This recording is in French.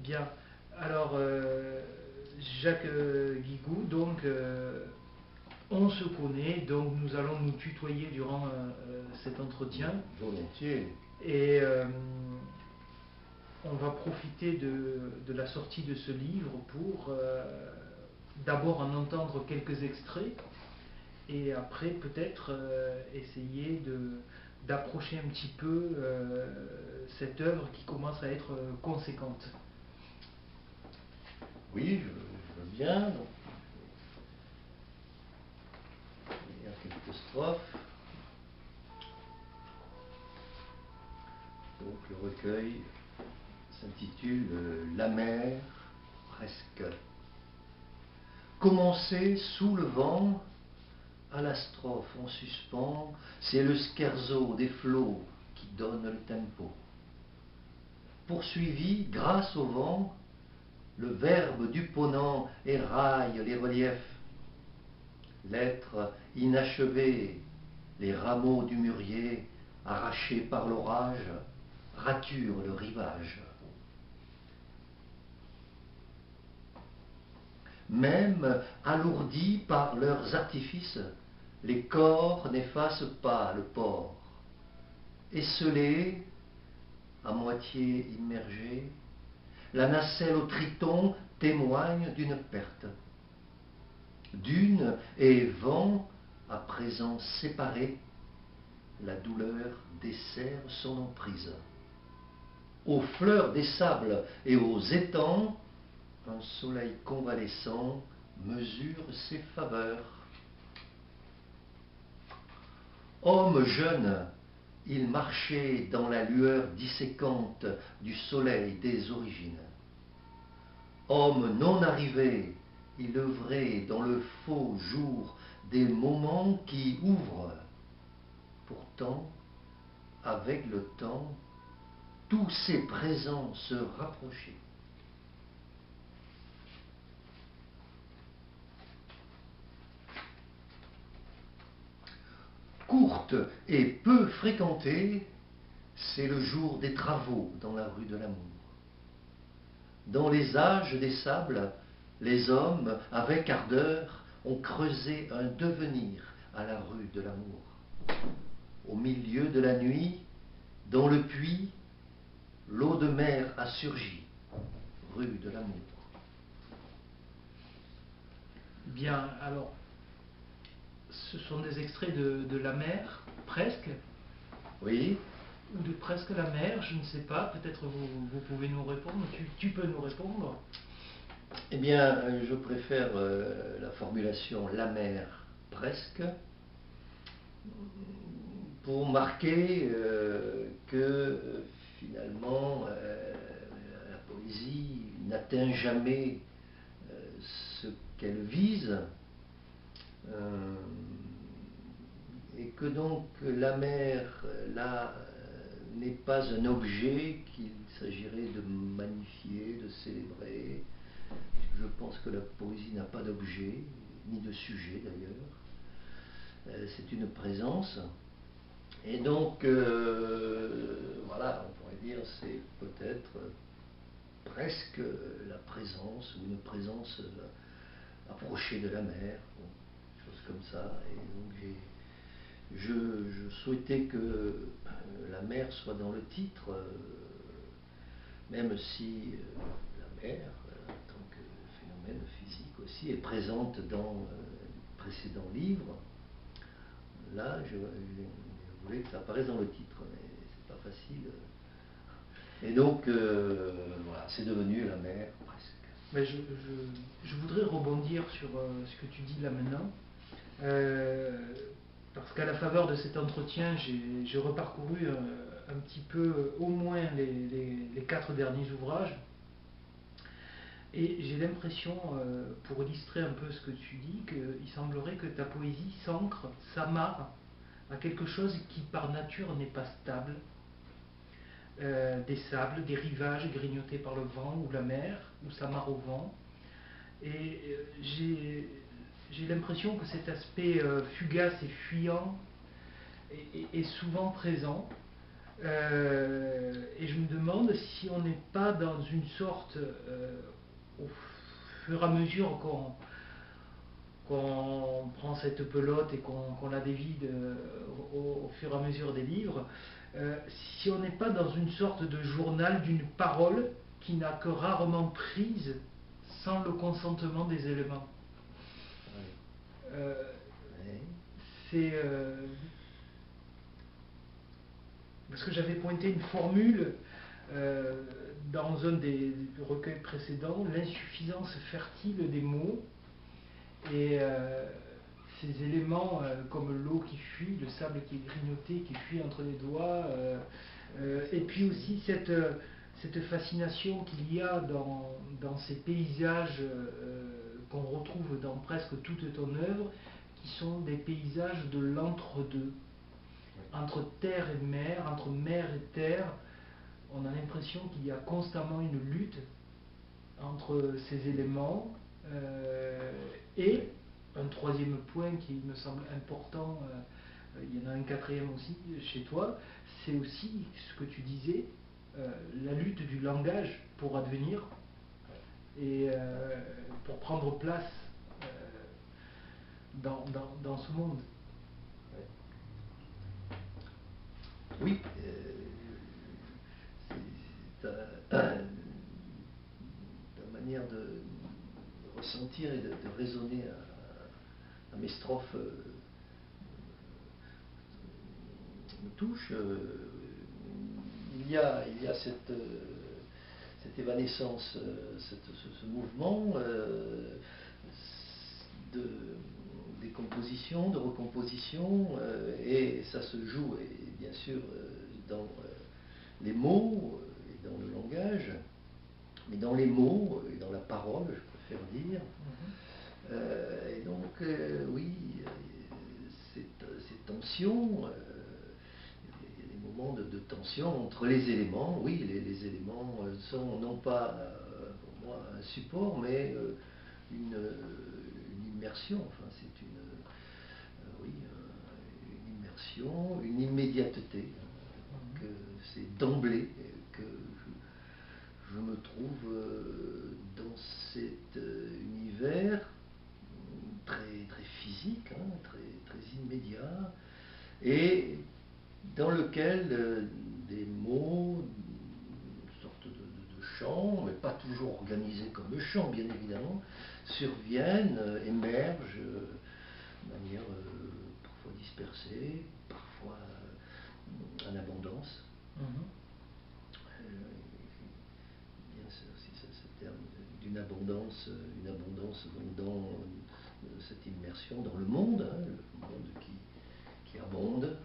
Bien. Alors, Jacques Guigou, donc, on se connaît, donc nous allons nous tutoyer durant cet entretien. Volontiers. Et on va profiter de la sortie de ce livre pour d'abord en entendre quelques extraits et après peut-être essayer d'approcher un petit peu cette œuvre qui commence à être conséquente. Oui, je veux bien. Donc, il y a quelques strophes. Donc le recueil s'intitule La mer, presque. Commencer sous le vent, à la strophe en suspens, c'est le scherzo des flots qui donne le tempo. Poursuivi grâce au vent, le verbe du ponant éraille les reliefs. L'être inachevé, les rameaux du mûrier, arrachés par l'orage, raturent le rivage. Même alourdis par leurs artifices, les corps n'effacent pas le port. Esselés, à moitié immergés, la nacelle au triton témoigne d'une perte. Dune et vent, à présent séparés, la douleur dessert son emprise. Aux fleurs des sables et aux étangs, un soleil convalescent mesure ses faveurs. Homme jeune, il marchait dans la lueur disséquante du soleil des origines. Homme non arrivé, il œuvrait dans le faux jour des moments qui ouvrent. Pourtant, avec le temps, tous ces présents se rapprochaient. Courte et peu fréquentée, c'est le jour des travaux dans la rue de l'amour. Dans les âges des sables, les hommes, avec ardeur, ont creusé un devenir à la rue de l'amour. Au milieu de la nuit, dans le puits, l'eau de mer a surgi, rue de l'amour. Bien, alors, ce sont des extraits de La mer, presque, Oui, ou de Presque la mer, je ne sais pas, peut-être vous pouvez nous répondre, tu peux nous répondre. eh bien, je préfère la formulation la mer presque pour marquer que finalement la poésie n'atteint jamais ce qu'elle vise et que donc la mer là n'est pas un objet qu'il s'agirait de magnifier, de célébrer. Je pense que la poésie n'a pas d'objet, ni de sujet d'ailleurs. C'est une présence. Et donc, voilà, on pourrait dire c'est peut-être presque la présence, ou une présence approchée de la mer, chose comme ça. Et donc je souhaitais que la mer soit dans le titre, même si la mer, en tant que phénomène physique aussi, est présente dans le précédent livre. Là, je voulais que ça apparaisse dans le titre, mais c'est pas facile. Et donc, voilà, c'est devenu la mer, presque. Mais je voudrais rebondir sur ce que tu dis là maintenant. Parce qu'à la faveur de cet entretien, j'ai reparcouru un petit peu, au moins, les 4 derniers ouvrages. Et j'ai l'impression, pour illustrer un peu ce que tu dis, qu'il semblerait que ta poésie s'ancre, s'amarre à quelque chose qui par nature n'est pas stable. Des sables, des rivages grignotés par le vent ou la mer, ou s'amarre au vent. Et j'ai l'impression que cet aspect fugace et fuyant est souvent présent. Et je me demande si on n'est pas dans une sorte, au fur et à mesure qu'on prend cette pelote et qu'on la dévide au fur et à mesure des livres, si on n'est pas dans une sorte de journal d'une parole qui n'a que rarement prise sans le consentement des éléments. Euh, Ouais. c'est parce que j'avais pointé une formule dans un des recueils précédents, l'insuffisance fertile des mots et ces éléments comme l'eau qui fuit, le sable qui est grignoté, qui fuit entre les doigts, et puis aussi cette fascination qu'il y a dans ces paysages qu'on retrouve dans presque toute ton œuvre, qui sont des paysages de l'entre-deux, entre terre et mer, entre mer et terre. On a l'impression qu'il y a constamment une lutte entre ces éléments. Et un troisième point qui me semble important, il y en a un quatrième aussi chez toi, c'est aussi ce que tu disais, la lutte du langage pour advenir et pour prendre place dans ce monde. Oui, c'est ta manière de ressentir et de raisonner à mes strophes me touche. Il y a cette évanescence, ce mouvement de décomposition, de recomposition, et ça se joue, et bien sûr, dans les mots et dans le langage, mais dans les mots et dans la parole, je préfère dire. Et donc, oui, ces tensions, il y a des moments de tension entre les éléments. Oui, les éléments sont non pas, pour moi, un support, mais une immersion. Enfin, c'est oui, une immersion, une immédiateté. Que c'est d'emblée que je me trouve dans cet univers très, très physique, hein, très, très immédiat, et dans lequel des mots, une sorte de chant, mais pas toujours organisé comme le chant, bien évidemment, surviennent, émergent de manière parfois dispersée, parfois en abondance. Bien sûr, aussi ce terme d'une abondance, une abondance dans cette immersion dans le monde, hein, le monde qui abonde,